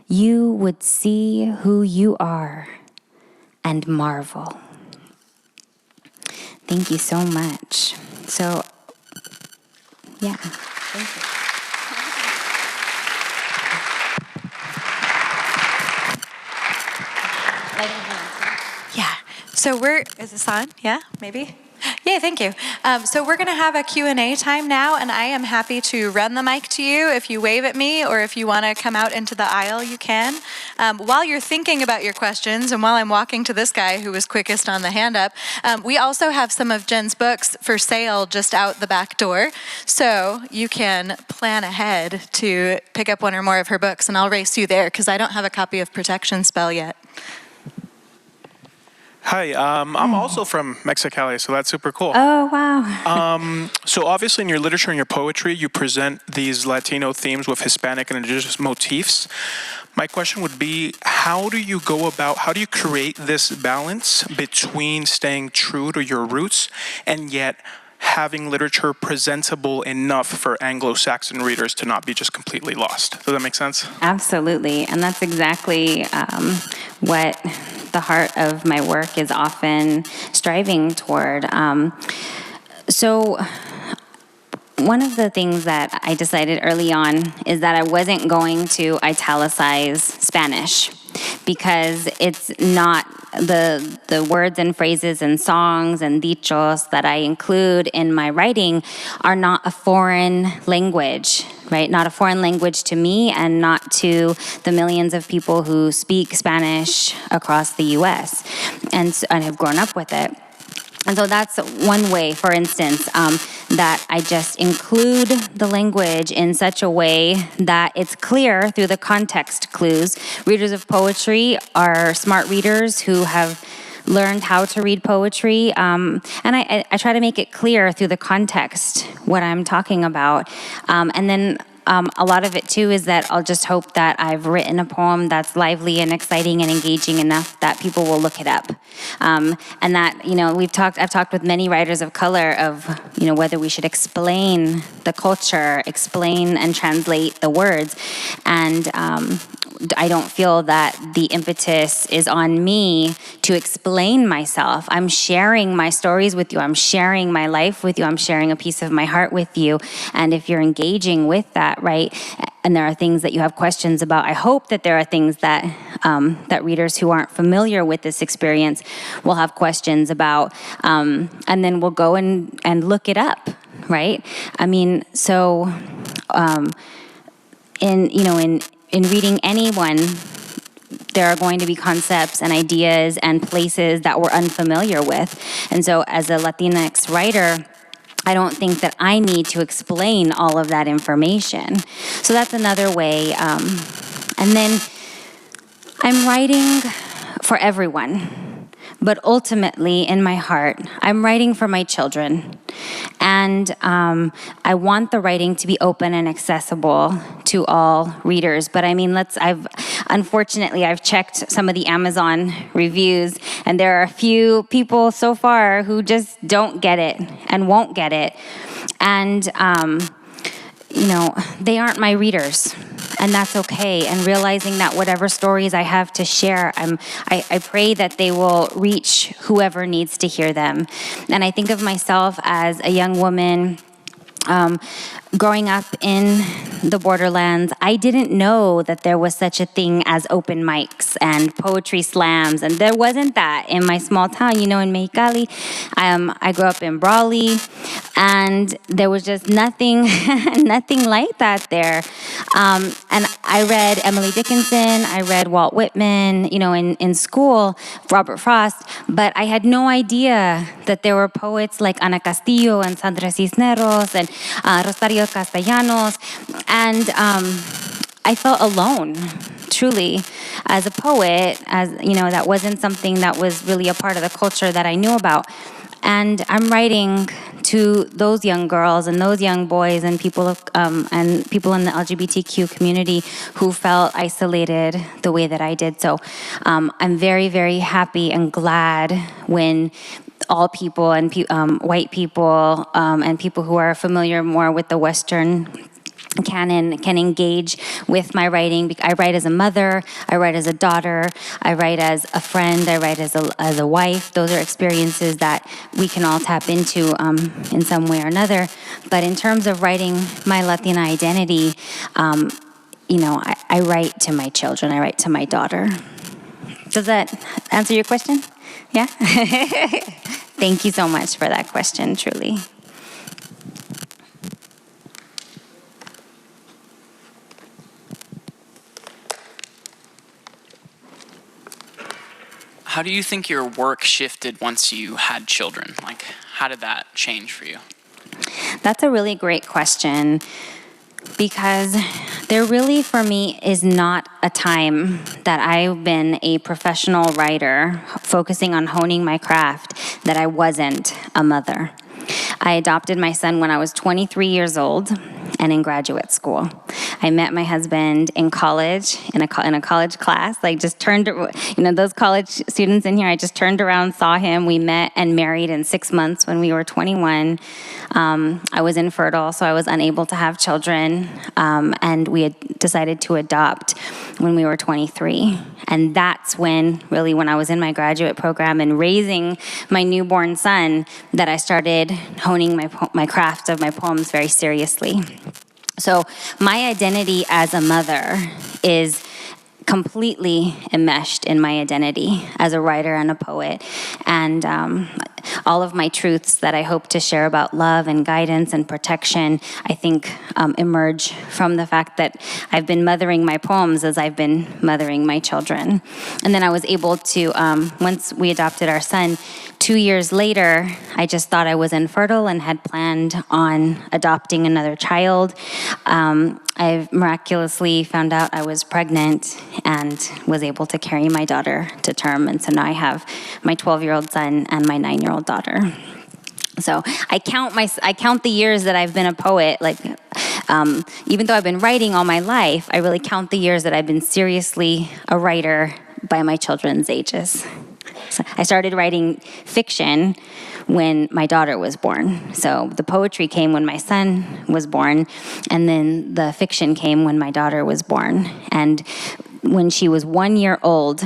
You would see who you are and marvel. Thank you so much. So, yeah. Thank you. Yeah. So is this on? Yeah, maybe? Yeah. Yeah, thank you. So we're going to have a Q&A time now, and I am happy to run the mic to you. If you wave at me, or if you want to come out into the aisle, you can. While you're thinking about your questions, and while I'm walking to this guy who was quickest on the hand up, we also have some of Jen's books for sale just out the back door. So you can plan ahead to pick up one or more of her books, and I'll race you there because I don't have a copy of Protection Spell yet. Hi, I'm also from Mexicali, so that's super cool. Oh, wow. So obviously in your literature and your poetry, you present these Latino themes with Hispanic and indigenous motifs. My question would be, how do you create this balance between staying true to your roots and yet having literature presentable enough for Anglo-Saxon readers to not be just completely lost? Does that make sense? Absolutely. And that's exactly what the heart of my work is often striving toward. So one of the things that I decided early on is that I wasn't going to italicize Spanish, because it's not the words and phrases and songs and dichos that I include in my writing are not a foreign language, right? Not a foreign language to me and not to the millions of people who speak Spanish across the U.S. and have grown up with it. And so that's one way, for instance, that I just include the language in such a way that it's clear through the context clues. Readers of poetry are smart readers who have learned how to read poetry, and I try to make it clear through the context what I'm talking about. And then a lot of it, too, is that I'll just hope that I've written a poem that's lively and exciting and engaging enough that people will look it up. And that, I've talked with many writers of color of, whether we should explain the culture, explain and translate the words. And I don't feel that the impetus is on me to explain myself. I'm sharing my stories with you. I'm sharing my life with you. I'm sharing a piece of my heart with you. And if you're engaging with that, right, and there are things that you have questions about, I hope that there are things that that readers who aren't familiar with this experience will have questions about, and then we'll go and look it up, right? I mean, so in reading anyone, there are going to be concepts and ideas and places that we're unfamiliar with. And so as a Latinx writer, I don't think that I need to explain all of that information. So that's another way. And then I'm writing for everyone. But ultimately, in my heart, I'm writing for my children. And I want the writing to be open and accessible to all readers. But I mean, unfortunately, I've checked some of the Amazon reviews, and there are a few people so far who just don't get it and won't get it. And, they aren't my readers. And that's okay. And realizing that whatever stories I have to share, I pray that they will reach whoever needs to hear them. And I think of myself as a young woman growing up in the borderlands. I didn't know that there was such a thing as open mics and poetry slams, and there wasn't that in my small town, in Mexicali. I grew up in Brawley, and there was just nothing like that there. And I read Emily Dickinson, I read Walt Whitman, in school, Robert Frost, but I had no idea that there were poets like Ana Castillo and Sandra Cisneros and Rosario Castellanos, and I felt alone, truly, as a poet, that wasn't something that was really a part of the culture that I knew about. And I'm writing to those young girls and those young boys and people in the LGBTQ community who felt isolated the way that I did. So I'm very, very happy and glad when all people and white people and people who are familiar more with the Western canon can engage with my writing. I write as a mother, I write as a daughter, I write as a friend, I write as a wife. Those are experiences that we can all tap into in some way or another. But in terms of writing my Latina identity, I write to my children, I write to my daughter. Does that answer your question? Yeah? Thank you so much for that question, truly. How do you think your work shifted once you had children? Like, how did that change for you? That's a really great question, because there really, for me, is not a time that I've been a professional writer focusing on honing my craft that I wasn't a mother. I adopted my son when I was 23 years old and in graduate school. I met my husband in college, in a college class. I just turned, those college students in here, I just turned around, saw him. We met and married in 6 months when we were 21. I was infertile, so I was unable to have children, and we had decided to adopt when we were 23. And that's when I was in my graduate program and raising my newborn son, that I started honing my craft of my poems very seriously. So my identity as a mother is completely enmeshed in my identity as a writer and a poet. And all of my truths that I hope to share about love and guidance and protection, I think emerge from the fact that I've been mothering my poems as I've been mothering my children. And then I was able to, once we adopted our son, 2 years later, I just thought I was infertile and had planned on adopting another child. I miraculously found out I was pregnant and was able to carry my daughter to term. And so now I have my 12-year-old son and my 9-year-old daughter. So I count the years that I've been a poet. Even though I've been writing all my life, I really count the years that I've been seriously a writer by my children's ages. So I started writing fiction when my daughter was born. So the poetry came when my son was born, and then the fiction came when my daughter was born. And when she was 1 year old,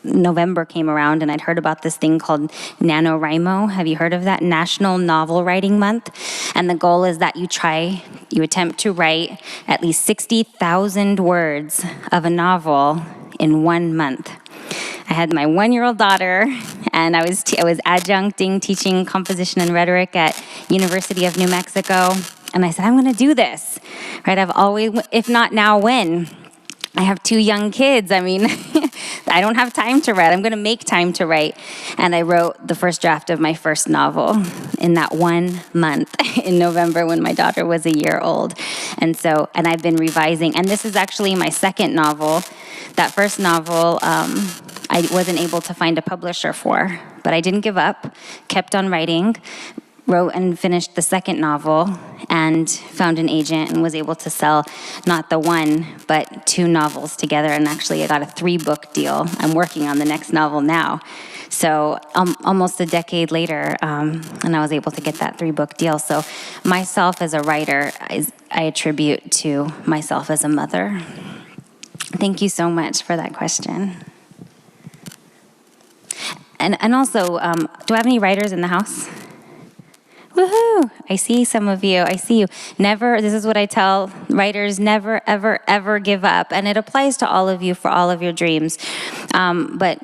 November came around, and I'd heard about this thing called Nanowrimo. Have you heard of that? National Novel Writing Month. And the goal is that you attempt to write at least 60,000 words of a novel in 1 month. I had my 1-year-old daughter, and I was adjuncting, teaching composition and rhetoric at University of New Mexico, and I said, I'm going to do this, right? I've always, if not now, when? I have 2 young kids. I mean, I don't have time to write. I'm going to make time to write. And I wrote the first draft of my first novel in that 1 month in November when my daughter was a year old. And I've been revising. And this is actually my second novel. That first novel, I wasn't able to find a publisher for, but I didn't give up, kept on writing, wrote and finished the second novel, and found an agent and was able to sell not the 1, but 2 novels together. And actually, I got a 3-book deal. I'm working on the next novel now. So almost a decade later, and I was able to get that 3-book deal. So myself as a writer, I attribute to myself as a mother. Thank you so much for that question. And also, do I have any writers in the house? Woohoo! I see some of you. I see you. This is what I tell writers, never, ever, ever give up. And it applies to all of you for all of your dreams. But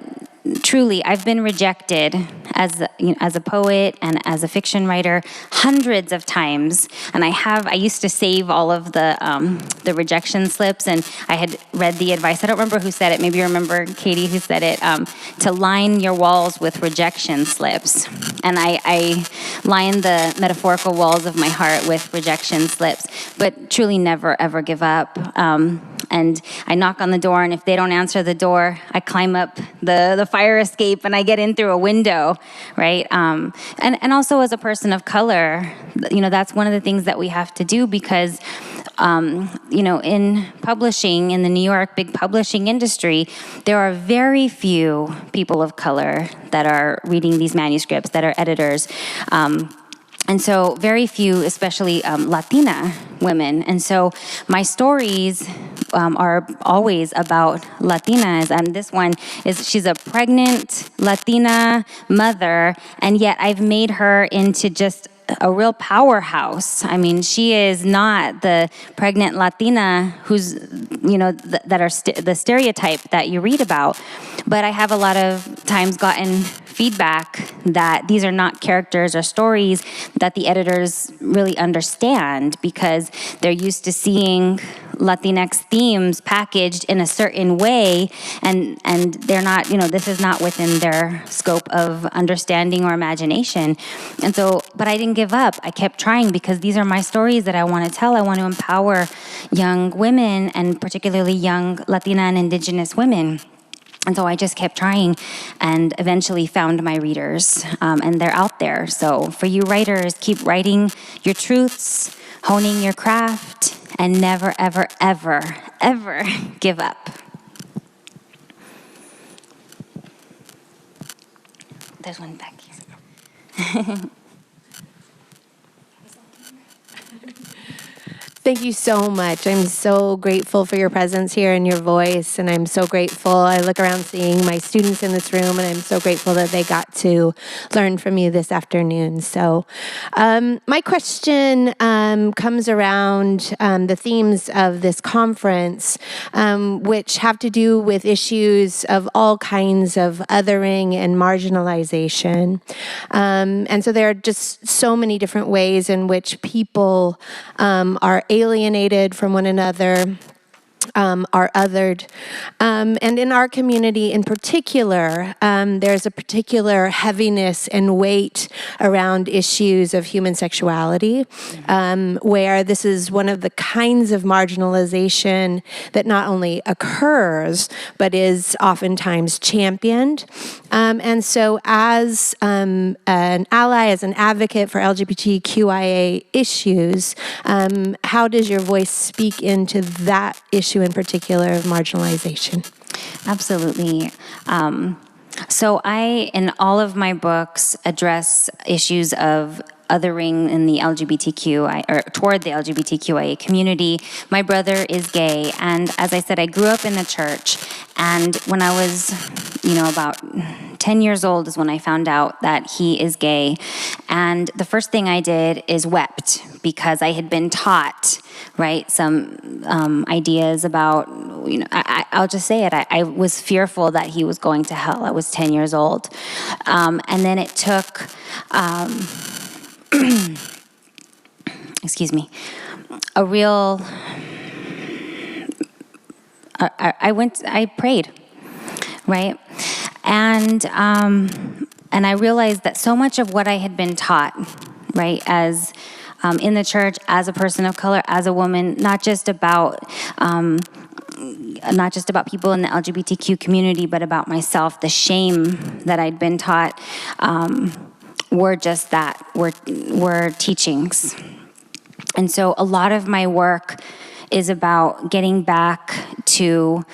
truly, I've been rejected as a poet and as a fiction writer hundreds of times. And I used to save all of the rejection slips, and I had read the advice. I don't remember who said it. Maybe you remember Katie who said it, to line your walls with rejection slips. And I line the metaphorical walls of my heart with rejection slips, but truly never, ever give up. And I knock on the door, and if they don't answer the door, I climb up the fire escape and I get in through a window, right? And also as a person of color, that's one of the things that we have to do because, in publishing, in the New York big publishing industry, there are very few people of color that are reading these manuscripts, that are editors. And so very few, especially Latina women. And so my stories are always about Latinas. And this one she's a pregnant Latina mother, and yet I've made her into just a real powerhouse. I mean, she is not the pregnant Latina who's, that are the stereotype that you read about. But I have a lot of times gotten feedback that these are not characters or stories that the editors really understand, because they're used to seeing Latinx themes packaged in a certain way, and they're not, this is not within their scope of understanding or imagination. And so, but I didn't give up. I kept trying, because these are my stories that I want to tell. I want to empower young women, and particularly young Latina and Indigenous women. And so I just kept trying, and eventually found my readers, and they're out there. So for you writers, keep writing your truths, honing your craft, and never, ever, ever, ever give up. There's one back here. Thank you so much. I'm so grateful for your presence here and your voice, and I'm so grateful. I look around seeing my students in this room, and I'm so grateful that they got to learn from you this afternoon. So my question comes around the themes of this conference, which have to do with issues of all kinds of othering and marginalization. And so there are just so many different ways in which people are alienated from one another, are othered. And in our community in particular, there's a particular heaviness and weight around issues of human sexuality, where this is one of the kinds of marginalization that not only occurs, but is oftentimes championed. And so as an ally, as an advocate for LGBTQIA issues, how does your voice speak into that issue in particular of marginalization? Absolutely. So I, in all of my books, address issues of othering in the or toward the LGBTQIA community. My brother is gay, and as I said, I grew up in the church, and when I was, about 10 years old is when I found out that he is gay, and the first thing I did is wept, because I had been taught, right, some ideas about, I'll just say it, I was fearful that he was going to hell. I was 10 years old. And then it took, excuse me, a real, I prayed, right? And I realized that so much of what I had been taught, right, as in the church, as a person of color, as a woman, not just about people in the LGBTQ community, but about myself, the shame that I'd been taught, were just that, were teachings. And so a lot of my work is about getting back to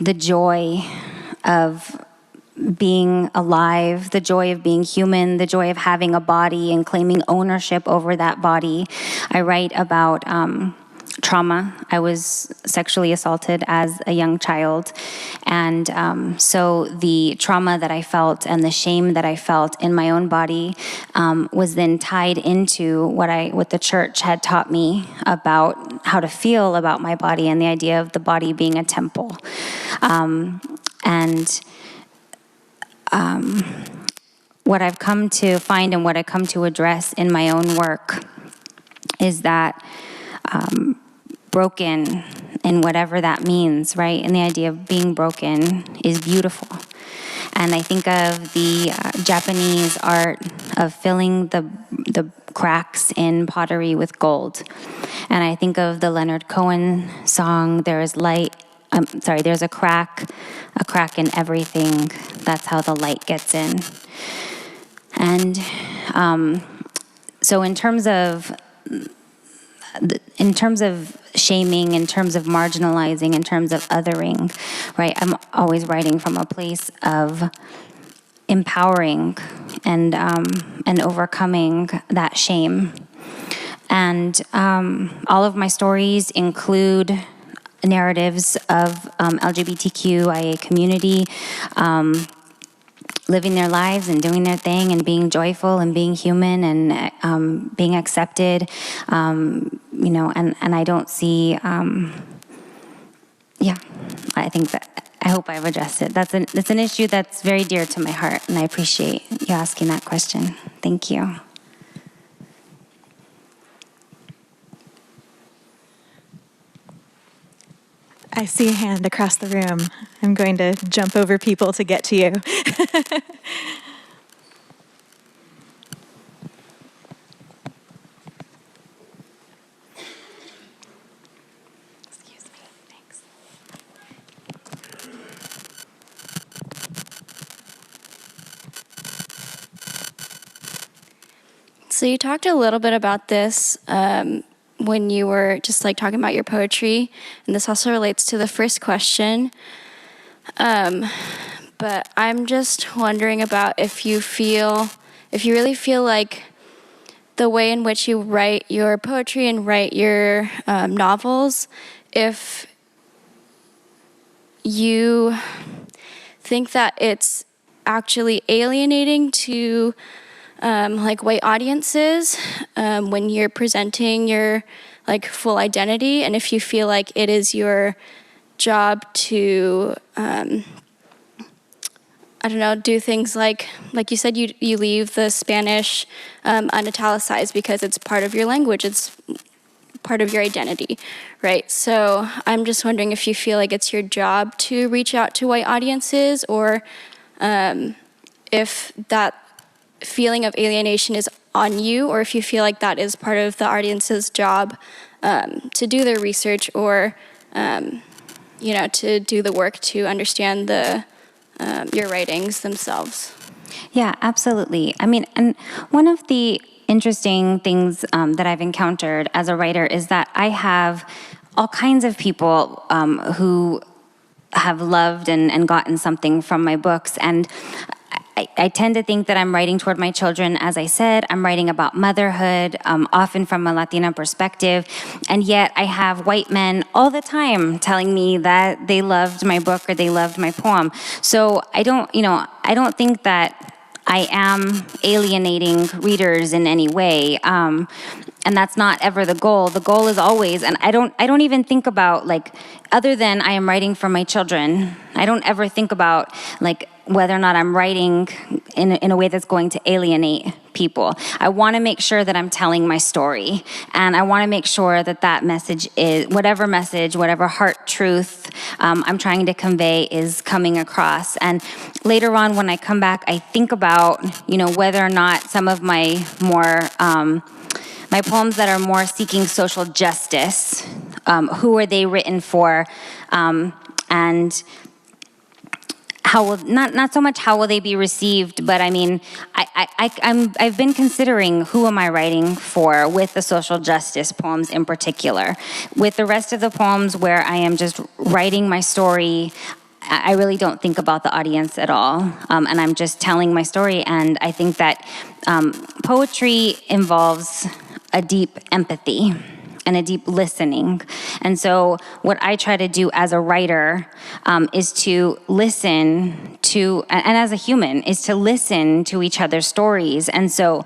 the joy of being alive, the joy of being human, the joy of having a body and claiming ownership over that body. I write about trauma. I was sexually assaulted as a young child. And so the trauma that I felt and the shame that I felt in my own body was then tied into what the church had taught me about how to feel about my body and the idea of the body being a temple. What I've come to find and what I come to address in my own work is that broken, and whatever that means, right? And the idea of being broken is beautiful. And I think of the Japanese art of filling the cracks in pottery with gold. And I think of the Leonard Cohen song, there's a crack in everything. That's how the light gets in. And so in terms of shaming, in terms of marginalizing, in terms of othering, right? I'm always writing from a place of empowering and overcoming that shame. And all of my stories include narratives of LGBTQIA community living their lives and doing their thing and being joyful and being human and being accepted, and I don't see, I think that I hope I've addressed it. It's an issue that's very dear to my heart, and I appreciate you asking that question. Thank you. I see a hand across the room. I'm going to jump over people to get to you. Excuse me. Thanks. So you talked a little bit about this when you were just like talking about your poetry, and this also relates to the first question. But I'm just wondering about if you really feel like the way in which you write your poetry and write your novels, if you think that it's actually alienating to like white audiences when you're presenting your like full identity, and if you feel like it is your job to I don't know, do things like you said, you leave the Spanish unitalicized because it's part of your language, it's part of your identity, right? So I'm just wondering if you feel like it's your job to reach out to white audiences, or if that feeling of alienation is on you, or if you feel like that is part of the audience's job to do their research, or to do the work to understand your writings themselves. Yeah, absolutely. I mean, and one of the interesting things that I've encountered as a writer is that I have all kinds of people who have loved and gotten something from my books, and I tend to think that I'm writing toward my children. As I said, I'm writing about motherhood, often from a Latina perspective, and yet I have white men all the time telling me that they loved my book or they loved my poem. So I don't think that I am alienating readers in any way. And that's not ever the goal. The goal is always, and I don't even think about, like, other than I am writing for my children, I don't ever think about, like, whether or not I'm writing in a way that's going to alienate people. I want to make sure that I'm telling my story, and I want to make sure that that message, whatever heart truth I'm trying to convey is coming across. And later on, when I come back, I think about, whether or not some of my more my poems that are more seeking social justice, who are they written for, and how will, not so much how will they be received, but I mean, I've been considering who am I writing for with the social justice poems in particular. With the rest of the poems where I am just writing my story, I really don't think about the audience at all, and I'm just telling my story. And I think that poetry involves a deep empathy and a deep listening. And so what I try to do as a writer is to listen to, and as a human, is to listen to each other's stories. And so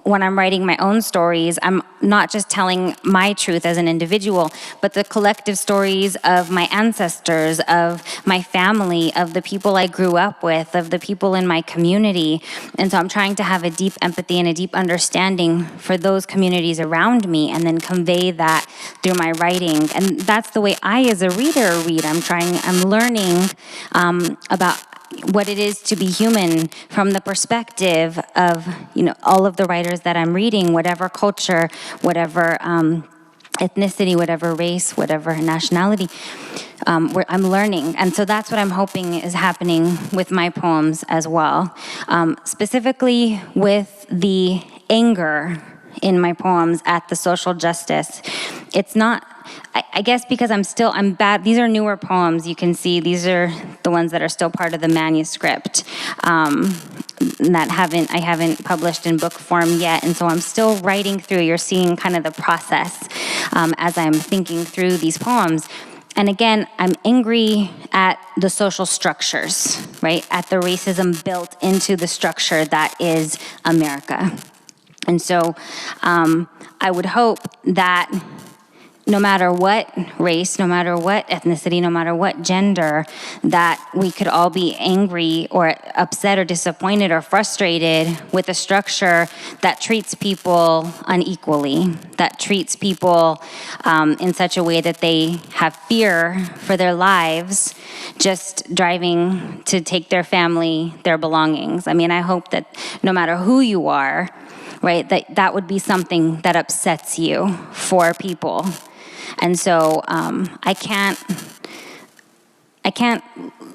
when I'm writing my own stories, I'm not just telling my truth as an individual, but the collective stories of my ancestors, of my family, of the people I grew up with, of the people in my community. And so I'm trying to have a deep empathy and a deep understanding for those communities around me, and then convey that through my writing. And that's the way I, as a reader, read. I'm learning about what it is to be human from the perspective of, all of the writers that I'm reading, whatever culture, whatever ethnicity, whatever race, whatever nationality, where I'm learning. And so that's what I'm hoping is happening with my poems as well. Specifically with the anger in my poems at the social justice. It's not, I guess because I'm bad. These are newer poems. You can see these are the ones that are still part of the manuscript that I haven't published in book form yet. And so I'm still writing through. You're seeing kind of the process as I'm thinking through these poems. And again, I'm angry at the social structures, right? At the racism built into the structure that is America. And so I would hope that no matter what race, no matter what ethnicity, no matter what gender, that we could all be angry or upset or disappointed or frustrated with a structure that treats people unequally, that treats people in such a way that they have fear for their lives, just driving to take their family, their belongings. I mean, I hope that no matter who you are, right, that would be something that upsets you for people. And so I can't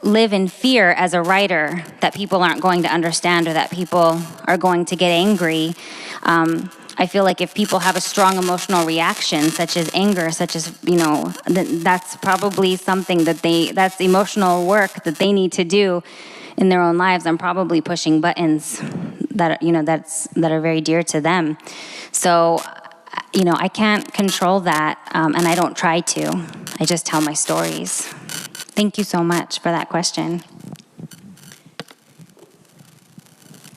live in fear as a writer that people aren't going to understand or that people are going to get angry. I feel like if people have a strong emotional reaction, such as anger, such as, that's probably something that's emotional work that they need to do in their own lives. I'm probably pushing buttons that are very dear to them. So, I can't control that, and I don't try to. I just tell my stories. Thank you so much for that question.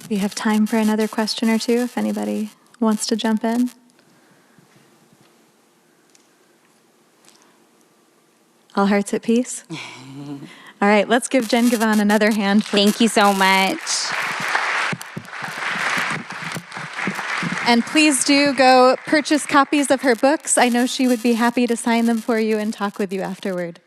We have time for another question or two if anybody wants to jump in. All hearts at peace? All right, let's give Jen Gavin another hand. Thank you so much. And please do go purchase copies of her books. I know she would be happy to sign them for you and talk with you afterward.